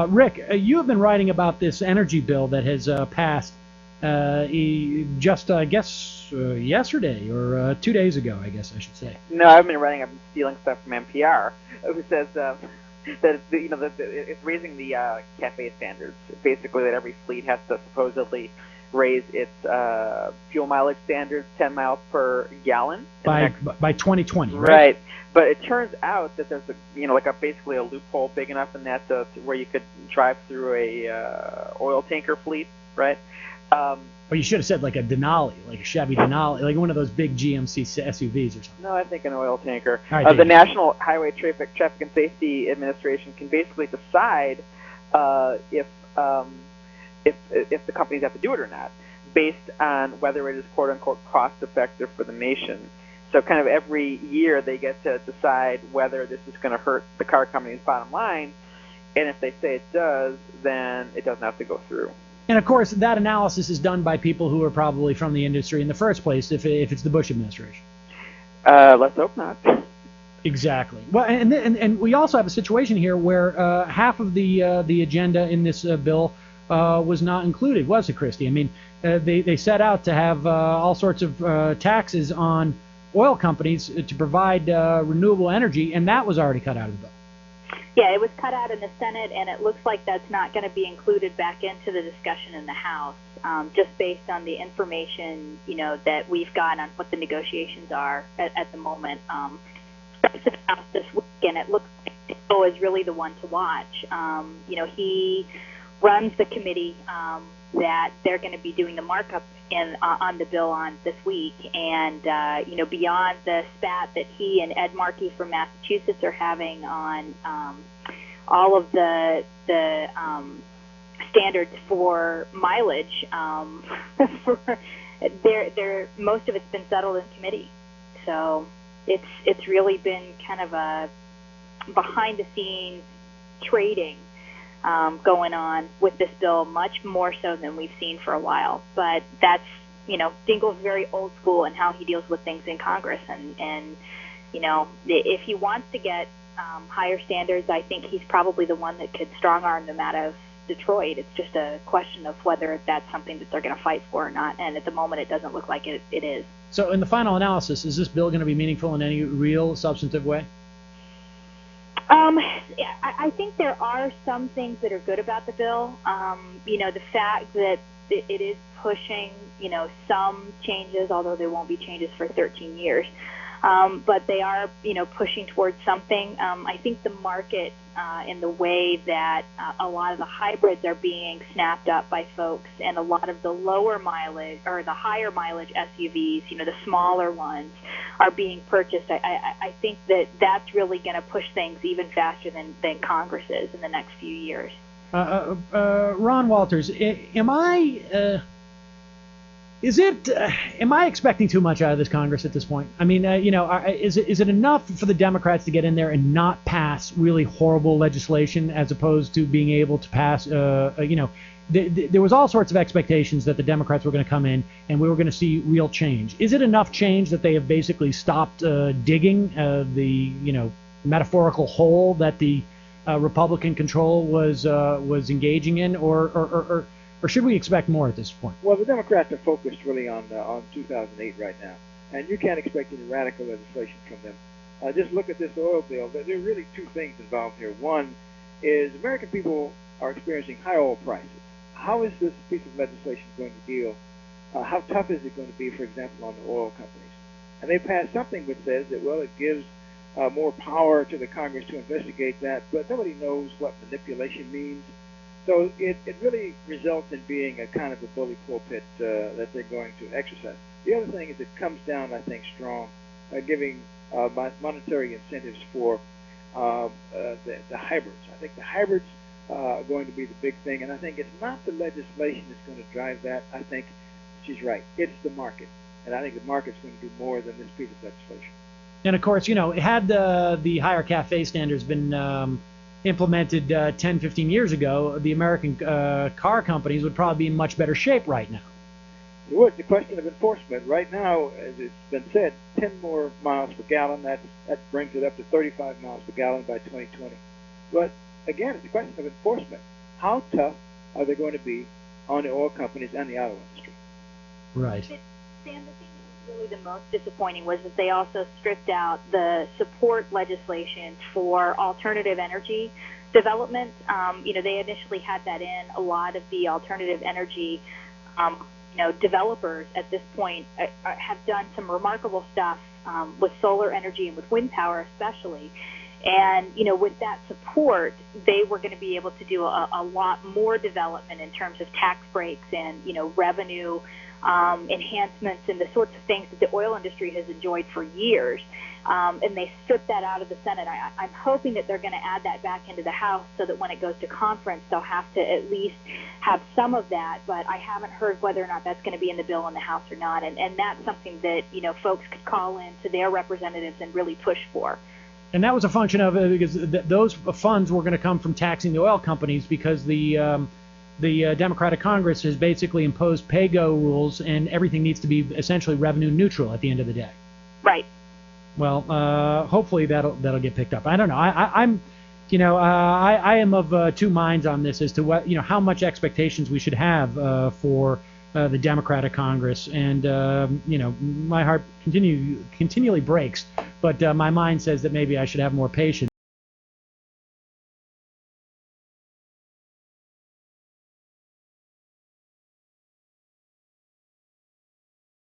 Rick, you have been writing about this energy bill that has passed just, I guess, yesterday or 2 days ago, I guess I should say. No, I've been writing. I've been stealing stuff from NPR, who says that it's raising the cafe standards. Basically, that every fleet has to supposedly raise its fuel mileage standards 10 miles per gallon by 2020, right? Right. But it turns out that there's basically a loophole big enough in that to where you could drive through a oil tanker fleet, right? Or you should have said like a Denali, like a Chevy Denali, like one of those big GMC SUVs or something. No, I think an oil tanker. Right, the National Highway Traffic and Safety Administration can basically decide if the companies have to do it or not, based on whether it is quote unquote cost effective for the nation. So kind of every year they get to decide whether this is going to hurt the car company's bottom line, and if they say it does, then it doesn't have to go through. And of course, that analysis is done by people who are probably from the industry in the first place, if it's the Bush administration. Let's hope not. Exactly. Well, and we also have a situation here where half of the agenda in this bill was not included, was it, Christy? I mean, they set out to have all sorts of taxes on oil companies to provide renewable energy, and that was already cut out of the bill. Yeah, it was cut out in the Senate, and it looks like that's not going to be included back into the discussion in the House, just based on the information, that we've got on what the negotiations are at the moment. The House this week, and it looks like Joe is really the one to watch. He runs the committee that they're going to be doing the markup on the bill on this week, and beyond the spat that he and Ed Markey from Massachusetts are having on all of the standards for mileage, most of it's been settled in committee. So it's really been kind of a behind the scenes trading going on with this bill, much more so than we've seen for a while. But that's, Dingell's very old school in how he deals with things in Congress. And if he wants to get higher standards, I think he's probably the one that could strong-arm them out of Detroit. It's just a question of whether that's something that they're going to fight for or not. And at the moment, it doesn't look like it is. So in the final analysis, is this bill going to be meaningful in any real substantive way? I think there are some things that are good about the bill. The fact that it is pushing, some changes, although there won't be changes for 13 years. But they are, pushing towards something. I think the market, in the way that a lot of the hybrids are being snapped up by folks, and a lot of the lower mileage or the higher mileage SUVs, the smaller ones, are being purchased. I think that's really going to push things even faster than Congress is in the next few years. Ron Walters, am I expecting too much out of this Congress at this point? I mean, is it enough for the Democrats to get in there and not pass really horrible legislation, as opposed to being able to pass, there was all sorts of expectations that the Democrats were going to come in and we were going to see real change. Is it enough change that they have basically stopped digging the metaphorical hole that the Republican control was engaging in, or should we expect more at this point? Well, the Democrats are focused really on 2008 right now, and you can't expect any radical legislation from them. Just look at this oil bill. There are really two things involved here. One is American people are experiencing high oil prices. How is this piece of legislation going to deal? How tough is it going to be, for example, on the oil companies? And they passed something which says that, well, it gives more power to the Congress to investigate that, but nobody knows what manipulation means. So it really results in being a kind of a bully pulpit that they're going to exercise. The other thing is it comes down, I think, strong, giving monetary incentives for the hybrids. I think the hybrids are going to be the big thing, and I think it's not the legislation that's going to drive that. I think she's right. It's the market, and I think the market's going to do more than this piece of legislation. And of course, had the higher CAFE standards been implemented 10, 15 years ago, the American car companies would probably be in much better shape right now. It would. The question of enforcement. Right now, as it's been said, 10 more miles per gallon. That brings it up to 35 miles per gallon by 2020. But again, it's a question of enforcement. How tough are they going to be on the oil companies and the auto industry? Right. Sam, the thing that was really the most disappointing was that they also stripped out the support legislation for alternative energy development. They initially had that in. A lot of the alternative energy, developers at this point have done some remarkable stuff with solar energy and with wind power especially. And, with that support, they were going to be able to do a lot more development in terms of tax breaks and, revenue enhancements and the sorts of things that the oil industry has enjoyed for years. And they stripped that out of the Senate. I'm hoping that they're going to add that back into the House so that when it goes to conference, they'll have to at least have some of that. But I haven't heard whether or not that's going to be in the bill in the House or not. And that's something that, folks could call in to their representatives and really push for. And that was a function of because those funds were going to come from taxing the oil companies because the Democratic Congress has basically imposed pay-go rules, and everything needs to be essentially revenue neutral at the end of the day. Right. Well, hopefully that'll get picked up. I don't know. I'm am of two minds on this as to what how much expectations we should have for the Democratic Congress, and my heart continually breaks, but my mind says that maybe I should have more patience.